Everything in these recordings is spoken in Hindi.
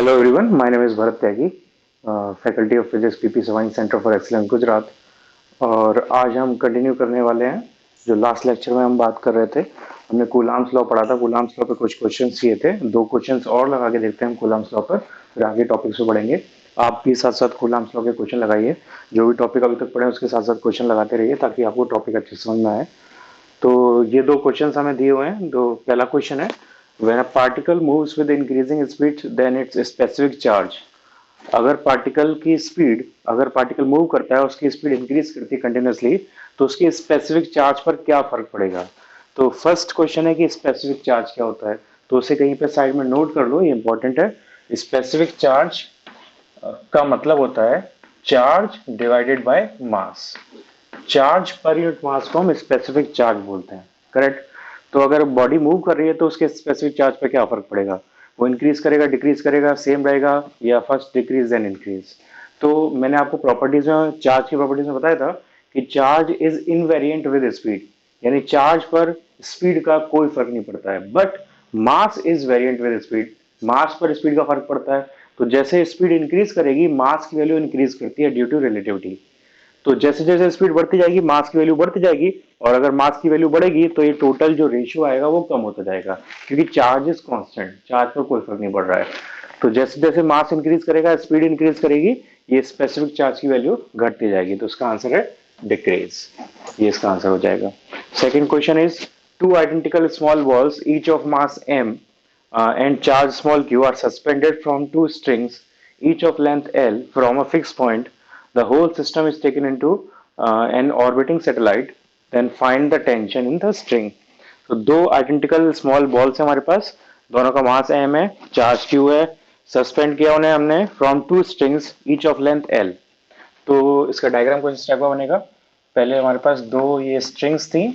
Hello everyone, my name is Bharat Tyagi, faculty of physics PP Sawai centre for excellence Gujarat. और आज हम कंटिन्यू करने वाले हैं जो लास्ट लेक्चर में हम बात कर रहे थे। हमने कूलाम्स लॉ पढ़ा था। कूलाम्स लॉ पे कुछ क्वेश्चंस किए थे, दो क्वेश्चंस और लगा के देखते हैं हम कूलाम्स लॉ पर, फिर आगे टॉपिक से बढ़ेंगे। आप भी साथ साथ कूलाम्स लॉ के क्वेश्चन लगाइए, जो भी टॉपिक अभी तक पढ़े उसके साथ साथ क्वेश्चन लगाते रहिए ताकि आपको टॉपिक अच्छे समझ में आए। तो ये दो क्वेश्चंस हमें दिए हुए हैं। दो पहला क्वेश्चन है, when a particle moves with increasing speed then its specific charge. अगर पार्टिकल मूव करता है, उसकी स्पीड इंक्रीज करती है कंटिन्यूसली, तो उसके स्पेसिफिक चार्ज पर क्या फर्क पड़ेगा। तो फर्स्ट क्वेश्चन है कि स्पेसिफिक चार्ज क्या होता है, तो उसे कहीं पे साइड में नोट कर लो, ये इंपॉर्टेंट है। स्पेसिफिक चार्ज का मतलब होता है charge divided by mass. Charge per unit mass को हम स्पेसिफिक चार्ज बोलते हैं, करेक्ट। तो अगर बॉडी मूव कर रही है तो उसके स्पेसिफिक चार्ज पर क्या फर्क पड़ेगा, वो इंक्रीज करेगा, डिक्रीज करेगा, सेम रहेगा, या फर्स्ट डिक्रीज देन इंक्रीज। तो मैंने आपको प्रॉपर्टीज में, चार्ज की प्रॉपर्टीज में बताया था कि charge is invariant with speed, यानी चार्ज पर स्पीड का कोई फर्क नहीं पड़ता है। But mass is variant with speed, mass पर स्पीड का फर्क पड़ता है। तो जैसे स्पीड इंक्रीज करेगी, मास की वैल्यू इंक्रीज करती है ड्यू टू रिलेटिविटी। तो जैसे जैसे स्पीड बढ़ती जाएगी, मास की वैल्यू बढ़ती जाएगी, और अगर मास की वैल्यू बढ़ेगी तो ये टोटल जो रेशियो आएगा वो कम होता जाएगा, क्योंकि चार्ज इज कांस्टेंट, चार्ज पर कोई फर्क नहीं पड़ रहा है। तो जैसे जैसे मास इंक्रीज करेगा, स्पीड इंक्रीज करेगी, ये स्पेसिफिक चार्ज की वैल्यू घटती जाएगी। तो इसका आंसर है डिक्रीज, ये इसका आंसर हो जाएगा। Second question is, two identical small balls each of mass m and charge small q are suspended from two strings each of length l from a fixed point. The whole system is taken into an orbiting satellite. Then find the tension in the string. तो दो आइडेंटिकल स्मॉल बॉल्स है हमारे पास, दोनों का मास m है, चार्ज q है, सस्पेंड किया उन्हें हमने from two strings each of length l। तो इसका डायग्राम कुछ इस टाइप का बनेगा। पहले हमारे पास दो ये स्ट्रिंग्स थी,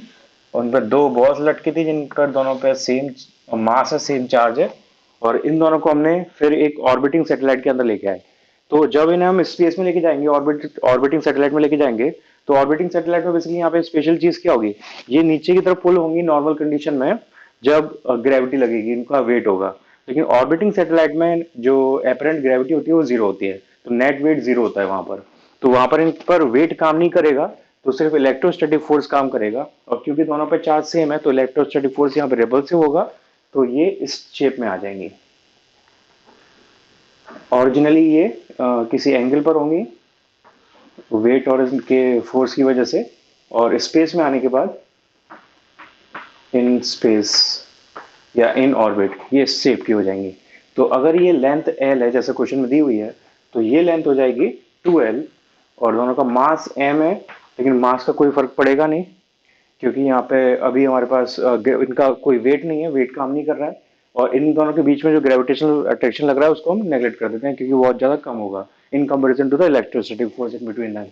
उन पर दो बॉल्स लटकी थी जिन पर दोनों पे सेम मास है, सेम चार्ज है, और इन दोनों को हमने फिर एक ऑर्बिटिंग सैटेलाइट के अंदर लेके आए। तो जब इन्हें हम स्पेस में लेके जाएंगे, ऑर्बिटिंग सैटेलाइट में लेके जाएंगे, तो ऑर्बिटिंग सैटेलाइट में बेसिकली यहाँ पे स्पेशल चीज क्या होगी, ये नीचे की तरफ पुल होंगी नॉर्मल कंडीशन में, जब ग्रेविटी लगेगी, इनका वेट होगा। लेकिन ऑर्बिटिंग सैटेलाइट में जो एपरेंट ग्रेविटी होती है वो जीरो होती है, तो नेट वेट जीरो होता है वहां पर। तो वहां पर इन पर वेट काम नहीं करेगा, तो सिर्फ इलेक्ट्रोस्टैटिक फोर्स काम करेगा। और क्योंकि दोनों पे चार्ज सेम है, तो इलेक्ट्रोस्टैटिक फोर्स यहाँ पे रिपल्सिव होगा, तो ये इस शेप में आ जाएंगी। ओरिजिनली ये किसी एंगल पर होंगी वेट और इनके फोर्स की वजह से, और स्पेस में आने के बाद इन स्पेस या इन ऑर्बिट ये इस शेप की हो जाएंगी। तो अगर ये लेंथ एल है जैसे क्वेश्चन में दी हुई है, तो ये लेंथ हो जाएगी 2l, और दोनों का मास m है, लेकिन मास का कोई फर्क पड़ेगा नहीं, क्योंकि यहाँ पे अभी हमारे पास इनका कोई वेट नहीं है, वेट काम नहीं कर रहा है। और इन दोनों के बीच में जो ग्रेविटेशनल अट्रैक्शन लग रहा है उसको हम नेगलेक्ट कर देते हैं, क्योंकि बहुत ज्यादा कम होगा in comparison to the electrostatic force in between them.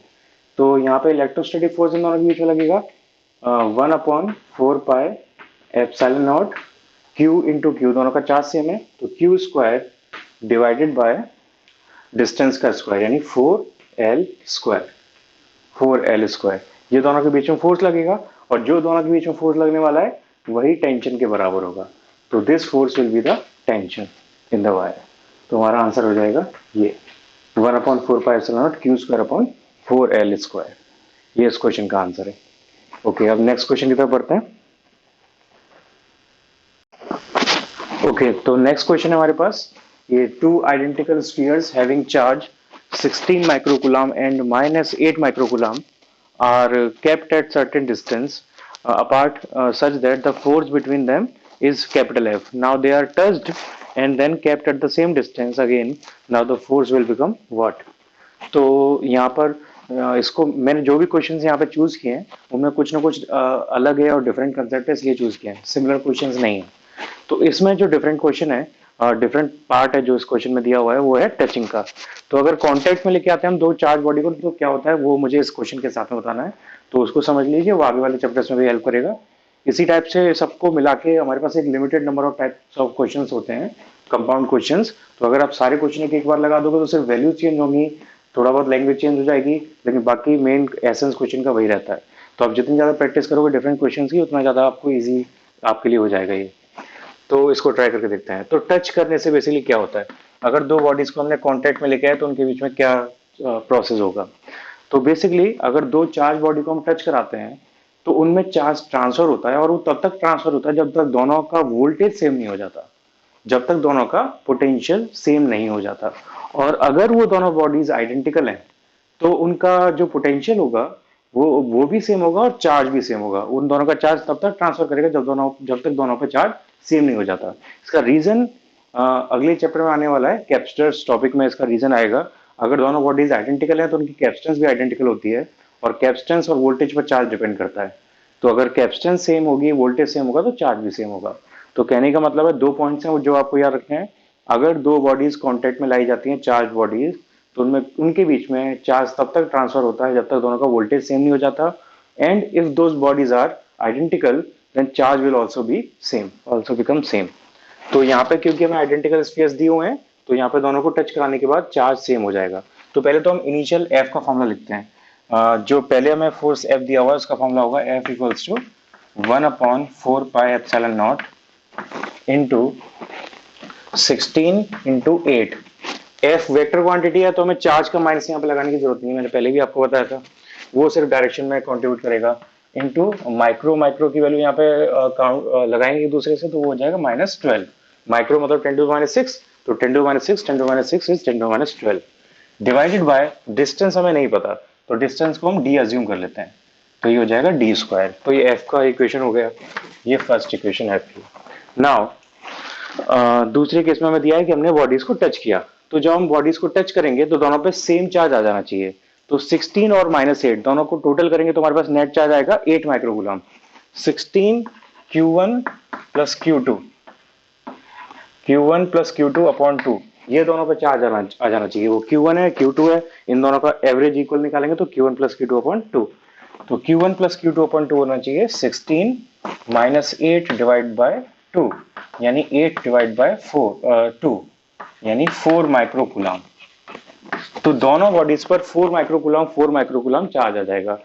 तो यहाँ पे इलेक्ट्रोस्टैटिक फोर्स इन दोनों के बीच में लगेगा 1/4 pi epsilon naught Q into Q, दोनों का चार्ज सेम है, तो Q square divided by distance का स्क्वायर, यानी 4l स्क्वायर, 4l स्क्वायर। ये दोनों के बीच में फोर्स लगेगा, और जो दोनों के बीच में फोर्स लगने वाला है वही टेंशन के बराबर होगा। तो this force will be the tension in the wire. तो हमारा आंसर हो जाएगा ये 1/4 pi epsilon naught Q square upon 4l square. ये इस क्वेश्चन का आंसर है। ओके, अब नेक्स्ट क्वेश्चन की तरफ बढ़ते हैं। ओके, तो नेक्स्ट क्वेश्चन है हमारे पास, ये two identical spheres having charge 16 microcoulomb and -8 microcoulomb are kept at certain distance apart such that the force between them is capital F. Now they are touched and then kept at the same distance again. Now the force will become what? तो यहाँ पर इसको मैंने जो भी क्वेश्चंस यहाँ पे चूज किए हैं उनमें कुछ ना कुछ अलग है और डिफरेंट कंसेप्ट है, इसलिए चूज किए हैं, सिमिलर क्वेश्चंस नहीं है। तो इसमें जो डिफरेंट क्वेश्चन है, डिफरेंट पार्ट है जो इस क्वेश्चन में दिया हुआ है, वो है टचिंग का। तो अगर कॉन्टेक्ट में लेके आते हैं हम दो चार्ज बॉडी को, तो क्या होता है वो मुझे इस क्वेश्चन के साथ में बताना है। तो उसको समझ लीजिए, वो आगे वाले चैप्टर्स में भी हेल्प करेगा। इसी टाइप से सबको मिला के हमारे पास एक limited number of types of questions होते हैं, कंपाउंड क्वेश्चंस। तो अगर आप सारे क्वेश्चन एक बार लगा दोगे तो सिर्फ वैल्यू चेंज होंगी, थोड़ा बहुत लैंग्वेज चेंज हो जाएगी, लेकिन बाकी मेन एसेंस क्वेश्चन का वही रहता है। तो आप जितनी ज्यादा प्रैक्टिस करोगे डिफरेंट क्वेश्चन की, उतना ज्यादा आपको ईजी आपके लिए हो जाएगा ये। तो इसको ट्राई करके देखते हैं। तो टच करने से बेसिकली क्या होता है, अगर दो बॉडीज को हमने कांटेक्ट में लेके आए तो उनके बीच में क्या प्रोसेस होगा। तो बेसिकली अगर दो चार्ज बॉडी को हम टच कराते हैं तो उनमें चार्ज ट्रांसफर होता है, और वो तब तक ट्रांसफर होता है जब तक दोनों का वोल्टेज सेम नहीं हो जाता, जब तक दोनों का पोटेंशियल सेम नहीं हो जाता। और अगर वो दोनों बॉडीज आइडेंटिकल हैं तो उनका जो पोटेंशियल होगा वो भी सेम होगा और चार्ज भी सेम होगा। उन दोनों का चार्ज तब तक ट्रांसफर करेगा जब तक दोनों का चार्ज सेम नहीं हो जाता। इसका रीजन अगले चैप्टर में आने वाला है, कैपेसिटर्स टॉपिक में इसका रीजन आएगा। अगर दोनों बॉडीज आइडेंटिकल है तो उनकी कैपेसिटेंस भी आइडेंटिकल होती है, और कैपेसिटेंस और वोल्टेज पर चार्ज डिपेंड करता है। तो अगर कैपेसिटेंस सेम होगी, वोल्टेज सेम होगा, तो चार्ज भी सेम होगा। तो कहने का मतलब है दो पॉइंट्स हैं जो आपको याद रखने हैं। अगर दो बॉडीज कांटेक्ट में लाई जाती हैं, चार्ज बॉडीज, तो उनमें उनके बीच में चार्ज तब तक ट्रांसफर होता है जब तक दोनों का वोल्टेज सेम नहीं हो जाता। And if those bodies are identical then charge will also be same, also become same. तो यहाँ पे क्योंकि हमें आइडेंटिकल स्पेस दिए हुए हैं तो यहाँ पे दोनों को टच कराने के बाद चार्ज सेम हो जाएगा। तो पहले तो हम इनिशियल एफ का फॉर्मूला लिखते हैं। जो पहले हमें फोर्स एफ दिया हुआ है उसका फॉर्मूला होगा F equals to 1/4πε0 into 16 × 8। F vector quantity है तो हमें चार्ज का माइनस यहाँ पे लगाने की जरूरत नहीं है, मैंने पहले भी आपको बताया था। वो सिर्फ डायरेक्शन में कंट्रीब्यूट करेगा। इनटू माइक्रो, माइक्रो की वैल्यू यहाँ पे काउंट लगाएंगे एक दूसरे से तो वो हो जाएगा -12। माइक्रो मतलब 10⁻⁶, तो 10⁻⁶, 10⁻⁶ इज 10⁻12 डिवाइडेड बाय डिस्टेंस हमें नहीं पता, तो डिस्टेंस को हम डी अज्यूम कर लेते हैं, तो ये हो जाएगा d²। तो ये एफ का इक्वेशन हो गया, ये फर्स्ट इक्वेशन एफ की। नाउ दूसरे केस में हमें दिया है कि हमने बॉडीज को टच किया, तो जब हम बॉडीज को टच करेंगे तो दोनों पे सेम चार्ज आ जाना चाहिए। तो 16 और -8 दोनों को टोटल करेंगे तो हमारे पास नेट चार्ज आएगा 8 microcoulomb. 16 Q1 plus Q2, Q1 plus Q2 upon 2, ये दोनों पे चार्ज आ जाना चाहिए। वो Q1 है, Q2 है, इन दोनों का एवरेज इक्वल निकालेंगे तो Q1 प्लस Q2 अपॉन 2। तो Q1 प्लस Q2 अपॉन 2 होना चाहिए 16 -8 डिवाइड बाय 2, यानी 8 डिवाइड बाय 2, यानी 4 माइक्रोकूलम। तो दोनों बॉडीज पर 4 माइक्रोकूलम चार्ज आ जाएगा।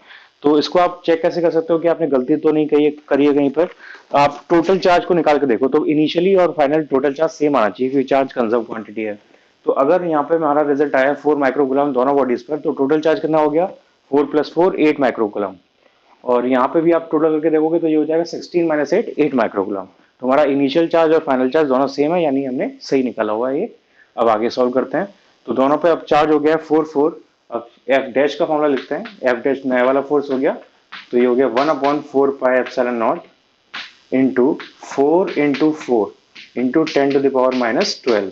तो इसको आप चेक कैसे कर सकते हो कि आपने गलती तो नहीं करी है कहीं पर। आप टोटल चार्ज को निकाल के देखो, तो इनिशियली और फाइनल टोटल चार्ज सेम आना चाहिए क्योंकि चार्ज कंजर्व क्वांटिटी है। तो अगर यहाँ पे हमारा रिजल्ट आया 4 माइक्रोकूलम दोनों बॉडीज पर, तो टोटल चार्ज कितना हो गया, 4 + 4 8 माइक्रोकूलम। और यहाँ पे भी आप टोटल करके देखोगे तो ये हो जाएगा 16 - 8 8 माइक्रोकूलम। तो हमारा इनिशियल चार्ज और फाइनल चार्ज दोनों सेम है, यानी हमने सही निकाला हुआ है ये। अब आगे सॉल्व करते हैं। तो दोनों पे अब चार्ज हो गया 4 4। अब एफ डैश का फॉर्मूला लिखते हैं, एफ डैश नया वाला फोर्स हो गया, तो ये हो गया 1/4πε0 इंटू 4 × 4 इंटू 10⁻⁻12।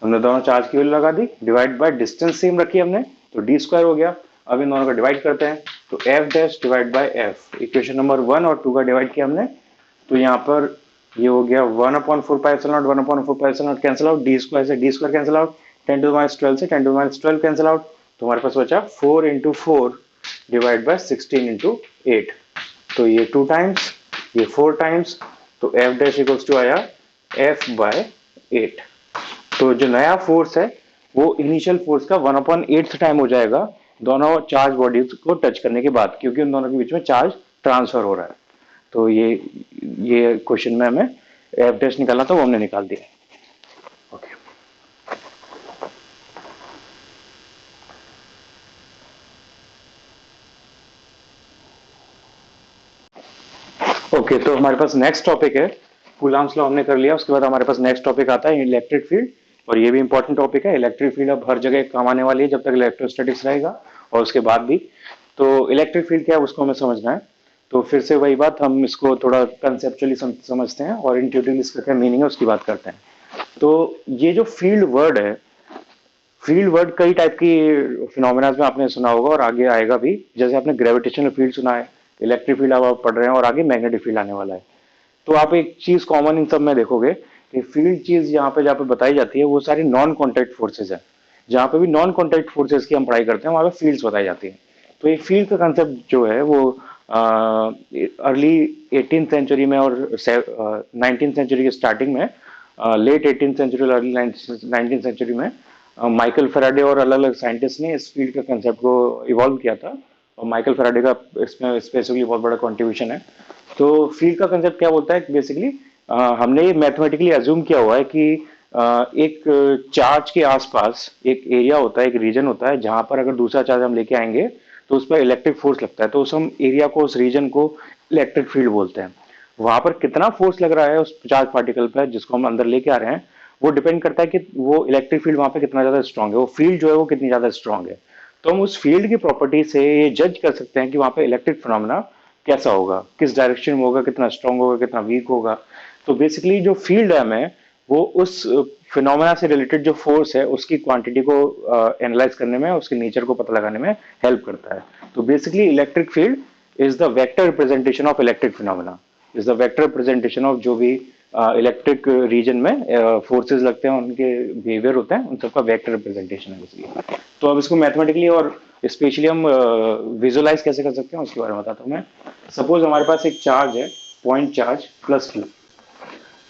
हमने दोनों चार्ज की वैल्यू लगा दी, डिवाइड बाय डिस्टेंस सेम रखी हमने, तो d² हो गया। अब इन दोनों का डिवाइड करते हैं, तो F dash divide by F, equation number 1 और 2 का डिवाइड किया हमने, तो यहाँ पर ये हो गया 1/4πε0, 1/4πε0 कैंसिल आउट, d² से d² कैंसिल आउट, 10⁻12 से 10⁻12 कैंसिल आउट, तो हमारे पास बचा 4 × 4 डिवाइड बाय 16 × 8। तो ये 2 टाइम्स, ये 4 टाइम्स, तो एफ डैश इक्वल्स टू आया F/8। तो जो नया फोर्स है वो इनिशियल फोर्स का 1/8 टाइम हो जाएगा दोनों चार्ज बॉडीज को टच करने के बाद, क्योंकि उन दोनों के बीच में चार्ज ट्रांसफर हो रहा है। तो ये क्वेश्चन में हमें एफ डैश निकालना था, वो हमने निकाल दिया। ओके ओके, तो हमारे पास नेक्स्ट टॉपिक है, कूलम्ब्स लॉ हमने कर लिया। उसके बाद हमारे पास नेक्स्ट टॉपिक आता है इलेक्ट्रिक फील्ड, और ये भी इंपॉर्टेंट टॉपिक है। इलेक्ट्रिक फील्ड अब हर जगह काम आने वाली है जब तक इलेक्ट्रोस्टैटिक्स रहेगा, और उसके बाद भी। तो इलेक्ट्रिक फील्ड क्या है उसको हमें समझना है। तो फिर से वही बात, हम इसको थोड़ा कंसेप्चुअली समझते हैं और इंट्यूटिवली इसका क्या मीनिंग है उसकी बात करते हैं। तो ये जो फील्ड वर्ड है, फील्ड वर्ड कई टाइप की फिनोमेना में आपने सुना होगा और आगे आएगा भी। जैसे आपने ग्रेविटेशनल फील्ड सुना है, इलेक्ट्रिक फील्ड अब आप पढ़ रहे हैं, और आगे मैग्नेटिक फील्ड आने वाला है। तो आप एक चीज कॉमन इन सब में देखोगे कि फील्ड चीज जहाँ पे बताई जाती है वो सारी नॉन कॉन्टैक्ट फोर्सेज है। जहाँ पे भी नॉन कॉन्टैक्ट फोर्सेज की हम पढ़ाई करते हैं वहां पे फील्ड्स बताई जाती है। तो ये फील्ड का कंसेप्ट जो है वो अर्ली 18th सेंचुरी में और 19th सेंचुरी के स्टार्टिंग में, लेट 18th सेंचुरी और अर्ली 19th सेंचुरी में माइकल फैराडे और अलग अलग साइंटिस्ट ने इस फील्ड के कंसेप्ट को इवॉल्व किया था, और माइकल फैराडे का इसमें स्पेसिफिकली बहुत बड़ा कंट्रीब्यूशन है। तो फील्ड का कंसेप्ट क्या बोलता है बेसिकली, हमने मैथमेटिकली अज्यूम किया हुआ है कि एक चार्ज के आसपास एक एरिया होता है, एक रीजन होता है, जहां पर अगर दूसरा चार्ज हम लेके आएंगे तो उस पर इलेक्ट्रिक फोर्स लगता है, तो उस हम एरिया को, उस रीजन को इलेक्ट्रिक फील्ड बोलते हैं। वहां पर कितना फोर्स लग रहा है उस चार्ज पार्टिकल पर जिसको हम अंदर लेके आ रहे हैं, वो डिपेंड करता है कि वो इलेक्ट्रिक फील्ड वहां पे कितना ज्यादा स्ट्रांग है, वो फील्ड जो है वो कितनी ज्यादा स्ट्रांग है। तो हम उस फील्ड की प्रॉपर्टी से ये जज कर सकते हैं कि वहां पे इलेक्ट्रिक फिनोमेना कैसा होगा, किस डायरेक्शन में होगा, कितना स्ट्रांग होगा, कितना वीक होगा। तो बेसिकली जो फील्ड है हमें, वो उस फिनोमेना से रिलेटेड जो फोर्स है उसकी क्वांटिटी को एनालाइज करने में, उसके नेचर को पता लगाने में हेल्प करता है। तो basically electric field is the vector representation of electric phenomena, is the vector representation of जो भी इलेक्ट्रिक रीजन में फोर्सेस लगते हैं, उनके बिहेवियर होते हैं, उन सबका वेक्टर रिप्रेजेंटेशन है इसलिए। तो अब इसको मैथमेटिकली और स्पेशली हम विजुअलाइज कैसे कर सकते हैं उसके बारे में बताता हूँ मैं। सपोज हमारे पास एक चार्ज है, पॉइंट चार्ज प्लस क्यू।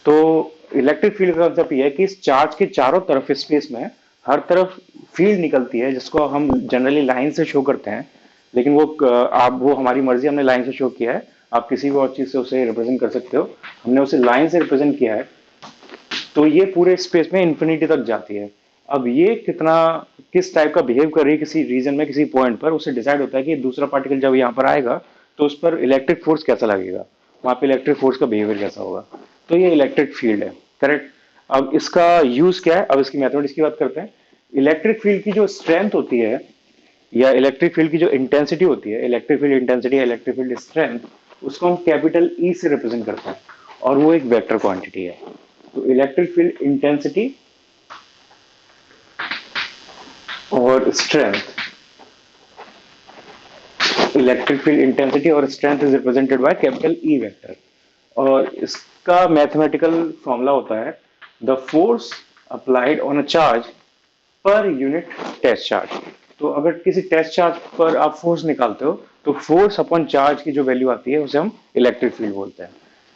तो इलेक्ट्रिक फील्ड का कंसेप्ट ये है कि इस चार्ज के चारों तरफ स्पेस में हर तरफ फील्ड निकलती है, जिसको हम जनरली लाइन से शो करते हैं। लेकिन वो हमारी मर्जी, हमने लाइन से शो किया है, आप किसी भी और चीज से उसे रिप्रेजेंट कर सकते हो, हमने उसे लाइन से रिप्रेजेंट किया है। तो ये पूरे स्पेस में इन्फिनिटी तक जाती है। अब ये कितना, किस टाइप का बिहेव कर रही है किसी रीजन में, किसी पॉइंट पर, उससे डिसाइड होता है कि दूसरा पार्टिकल जब यहाँ पर आएगा तो उस पर इलेक्ट्रिक फोर्स कैसा लगेगा, वहां पे इलेक्ट्रिक फोर्स का बिहेवियर कैसा होगा। तो ये इलेक्ट्रिक फील्ड है, करेक्ट। अब इसका यूज क्या है, अब इसकी मैथमेटिक्स की बात करते हैं। इलेक्ट्रिक फील्ड की जो स्ट्रेंथ होती है, या इलेक्ट्रिक फील्ड की जो इंटेंसिटी होती है, इलेक्ट्रिक फील्ड इंटेंसिटी या इलेक्ट्रिक फील्ड स्ट्रेंथ, उसको हम कैपिटल ई से रिप्रेजेंट करते हैं, और वो एक वेक्टर क्वांटिटी है। तो इलेक्ट्रिक फील्ड इंटेंसिटी और स्ट्रेंथ, इलेक्ट्रिक फील्ड इंटेंसिटी और strength is represented by capital E vector. और इसका मैथमेटिकल फॉर्मूला होता है the force applied on a charge per unit test charge. तो अगर किसी टेस्ट चार्ज पर आप फोर्स निकालते हो, तो फोर्स अपॉन चार्ज की जो वैल्यू आती है उसे हम इलेक्ट्रिक फील्ड बोलते हैं।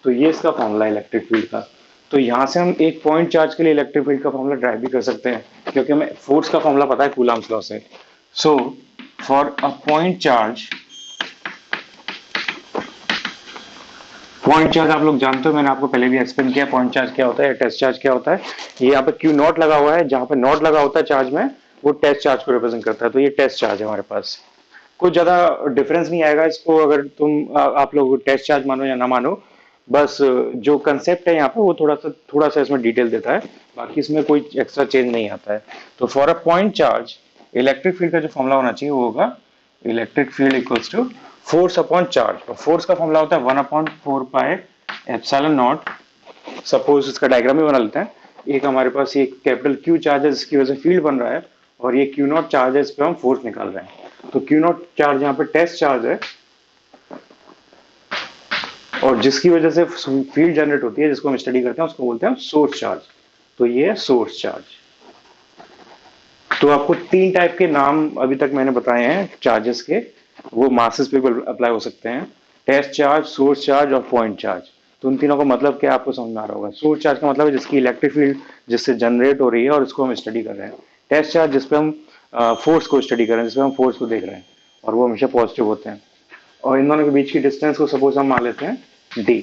तो ये इसका फॉर्मूला है इलेक्ट्रिक फील्ड का। तो यहां से हम एक पॉइंट चार्ज के लिए इलेक्ट्रिक फील्ड का फॉर्मूला ड्राइव भी कर सकते हैं, क्योंकि हमें फोर्स का फॉर्मूला पता है कूलम्स लॉ से। So for a point charge, point charge आप लोग जानते हो, मैंने आपको पहले भी एक्सप्लेन किया पॉइंट चार्ज क्या होता है, टेस्ट चार्ज क्या होता है। ये यहाँ पे क्यू नॉट लगा हुआ है, जहां पे नॉट लगा होता है चार्ज में, वो टेस्ट चार्ज को रिप्रेजेंट करता है। तो ये टेस्ट चार्ज है हमारे पास। कुछ ज्यादा डिफरेंस नहीं आएगा इसको, अगर आप लोग टेस्ट चार्ज मानो या ना मानो, बस जो कंसेप्ट है यहाँ पे वो थोड़ा सा इसमें डिटेल देता है, बाकी इसमें कोई एक्स्ट्रा चेंज नहीं आता है। तो for a point charge, electric field का जो फॉर्मूला होना चाहिए वो होगा electric field equals to force upon charge. और फोर्स का फॉर्मूला होता है 1/4 पाई एप्सिलॉन नॉट। सपोज इसका डायग्राम ही बना लेते हैं। एक हमारे पास ये कैपिटल क्यू चार्ज है जिसकी वजह से फील्ड बन रहा है, और ये क्यू नॉट चार्ज है, इस पर हम फोर्स निकाल रहे हैं। तो क्यू नॉट चार्ज यहाँ पे टेस्ट चार्ज है, और जिसकी वजह से फील्ड जनरेट होती है, जिसको हम स्टडी करते हैं, उसको बोलते हैं सोर्स चार्ज। तो ये है सोर्स चार्ज। तो आपको 3 टाइप के नाम अभी तक मैंने बताए हैं चार्जेस के, वो मासेस पे अप्लाई हो सकते हैं। टेस्ट चार्ज, सोर्स चार्ज और पॉइंट चार्ज। तो उन तीनों का मतलब क्या आपको समझ में आ रहा होगा। सोर्स चार्ज का मतलब है जिसकी इलेक्ट्रिक फील्ड जिससे जनरेट हो रही है और इसको हम स्टडी कर रहे हैं। टेस्ट चार्ज जिसपे हम फोर्स को स्टडी कर रहे हैं, जिसपे हम फोर्स को देख रहे हैं, और वो हमेशा पॉजिटिव होते हैं। और इन दोनों के बीच की डिस्टेंस को सपोज हम मान लेते हैं डी।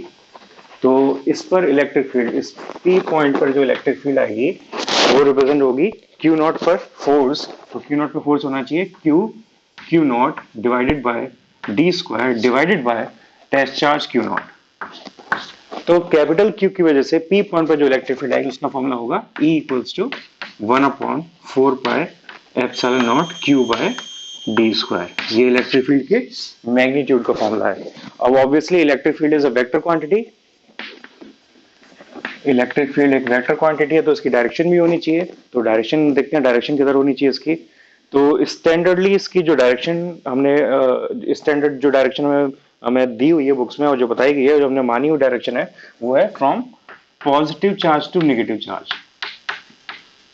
तो इस पर इलेक्ट्रिक फील्ड, इस पी पॉइंट पर जो इलेक्ट्रिक फील्ड आएगी वो रिप्रेजेंट होगी क्यू नॉट पर फोर्स। तो क्यू नॉट पर फोर्स होना चाहिए Q naught divided by D square divided by test charge Q naught. तो कैपिटल क्यू की वजह से पी पॉइंट पर जो इलेक्ट्रिक फील्ड आएगी उसका फॉर्मूला होगा E equals to 1/4 pi epsilon naught Q by D square. ये इलेक्ट्रिक फील्ड के मैग्नीट्यूड का फॉर्मूला है। अब obviously electric field is a vector quantity, electric field एक वेक्टर क्वांटिटी है, तो इसकी डायरेक्शन भी होनी चाहिए। तो डायरेक्शन देखते हैं, डायरेक्शन किधर होनी चाहिए इसकी। तो स्टैंडर्डली इसकी जो डायरेक्शन हमने, स्टैंडर्ड जो डायरेक्शन हमें दी हुई है बुक्स में और जो बताई गई है, जो हमने मानी हुई डायरेक्शन है, वो है from positive charge to negative charge,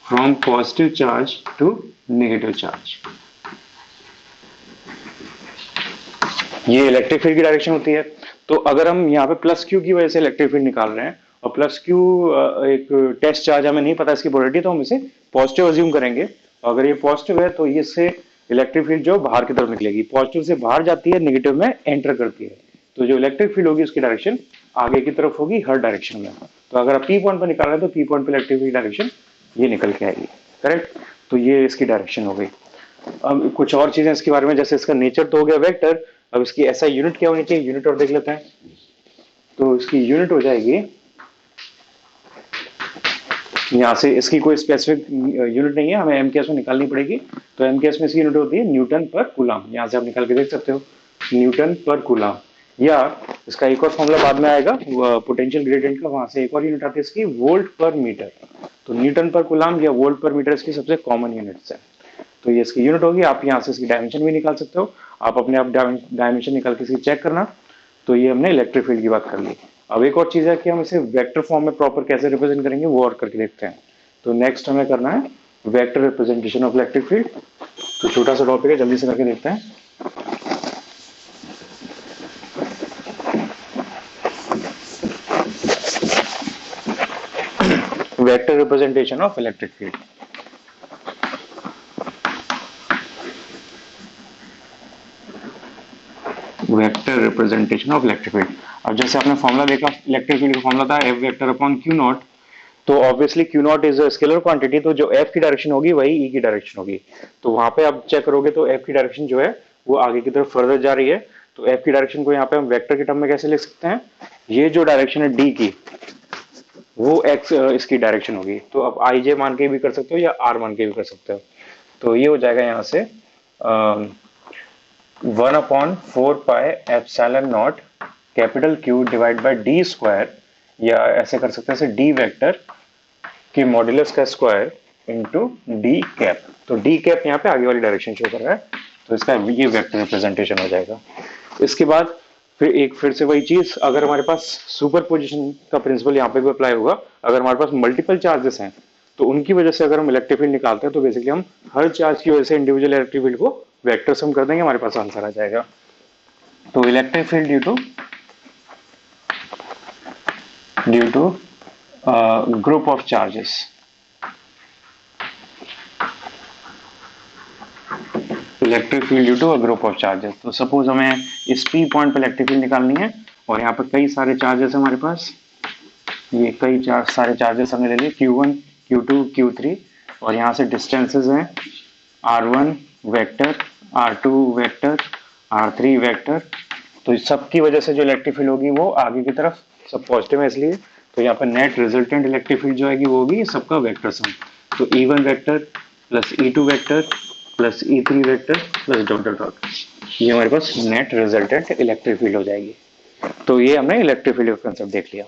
from positive charge to negative charge. ये इलेक्ट्रिक फील्ड की डायरेक्शन होती है। तो अगर हम यहाँ पे प्लस क्यू की वजह से इलेक्ट्रिक फील्ड निकाल रहे हैं, और प्लस क्यू एक टेस्ट चार्ज, हमें नहीं पता इसकी पोलैरिटी, तो हम इसे पॉजिटिव अज्यूम करेंगे। अगर ये पॉजिटिव है तो इससे इलेक्ट्रिक फील्ड जो बाहर की तरफ निकलेगी, पॉजिटिव से बाहर जाती है, नेगेटिव में एंटर करती है। तो जो इलेक्ट्रिक फील्ड होगी उसकी डायरेक्शन आगे की तरफ होगी हर डायरेक्शन में। तो अगर आप पी पॉइंट पर निकाल रहे हैं तो पी पॉइंट पर इलेक्ट्रिक फील्ड डायरेक्शन ये निकल के आएगी। करेक्ट। तो ये इसकी डायरेक्शन हो गई। अब कुछ और चीजें इसके बारे में, जैसे इसका नेचर तो हो गया वेक्टर, अब इसकी ऐसा यूनिट क्या होनी चाहिए, यूनिट और देख लेते हैं। तो इसकी यूनिट हो जाएगी, यहाँ से इसकी कोई स्पेसिफिक यूनिट नहीं है, हमें एम के एस में निकालनी पड़ेगी। तो एम के एस में इसकी यूनिट होती है न्यूटन पर कूलम, यहाँ से आप निकाल के देख सकते हो न्यूटन पर कूलम। या इसका एक और फॉर्मूला बाद में आएगा पोटेंशियल ग्रेडियंट का, वहां से एक और यूनिट आती है इसकी वोल्ट पर मीटर। तो न्यूटन पर कूलम या वोल्ट पर मीटर इसकी सबसे कॉमन यूनिट्स है। तो ये इसकी यूनिट होगी। आप यहाँ से इसकी डायमेंशन भी निकाल सकते हो, आप अपने आप डायमेंशन निकाल के इसकी चेक करना। तो ये हमने इलेक्ट्रिक फील्ड की बात कर ली। अब एक और चीज है कि हम इसे वेक्टर फॉर्म में प्रॉपर कैसे रिप्रेजेंट करेंगे वो और करके देखते हैं। तो नेक्स्ट हमें करना है vector representation of electric field. तो छोटा सा टॉपिक है, जल्दी से करके देखते हैं। Vector representation of electric field. Vector representation of electric field. अब जैसे आपने फॉर्मूला देखा, इलेक्ट्रिक फील्ड का फॉर्मूला था F vector upon Q naught. तो obviously Q naught is a scalar quantity, तो जो एफ की डायरेक्शन होगी वही ई की डायरेक्शन होगी। तो वहां पे आप चेक करोगे तो एफ की डायरेक्शन जो है वो आगे की तरफ फर्दर जा रही है। तो एफ की डायरेक्शन को यहाँ पे हम वेक्टर के टर्म में कैसे लिख सकते हैं, ये जो डायरेक्शन है डी की वो एक्स इसकी डायरेक्शन होगी। तो आप आई जे मान के भी कर सकते हो या आर मान के भी कर सकते हो। तो ये हो जाएगा यहाँ से 1/4πε0 capital Q divide by D square, या ऐसे कर सकते हैं ऐसे डी वेक्टर के मॉड्यूलस का स्क्वायर इनटू डी कैप। तो डी कैप यहाँ पे आगे वाली डायरेक्शन शो कर रहा है, तो इसका ये वेक्टर रिप्रेजेंटेशन हो जाएगा। इसके बाद फिर से वही चीज, अगर हमारे पास सुपरपोजिशन का प्रिंसिपल यहाँ पे भी अप्लाई होगा। अगर हमारे पास मल्टीपल चार्जेस हैं तो उनकी वजह से अगर हम इलेक्ट्रिक फील्ड निकालते हैं तो बेसिकली हम हर चार्ज की वजह से इंडिविजुअल इलेक्ट्रिक फील्ड को वेक्टर सम कर देंगे, हमारे पास आंसर आ जाएगा। तो electric field due to group of charges, electric field due to a group of charges. तो सपोज हमें इस पी पॉइंट पर इलेक्ट्रिक फील्ड निकालनी है और यहाँ पर कई सारे चार्जेस हमारे पास, ये सारे चार्जेस हमने ले लिए Q1 Q2 Q3, और यहाँ से डिस्टेंसेस हैं R1 vector, R2 vector, R3 vector. तो इस सब की वजह से जो इलेक्ट्रिक फील्ड होगी वो आगे की तरफ सब पॉजिटिव है इसलिए। तो यहाँ पर नेट रिजल्टेंट इलेक्ट्रिक फील्ड जो आएगी वो होगी सबका वेक्टर सम। तो E1 vector plus E2 vector plus E3 vector plus dot dot dot, ये हमारे पास नेट रिजल्टेंट इलेक्ट्रिक फील्ड हो जाएगी। तो ये हमने इलेक्ट्रिक फील्ड का कंसेप्ट देख लिया।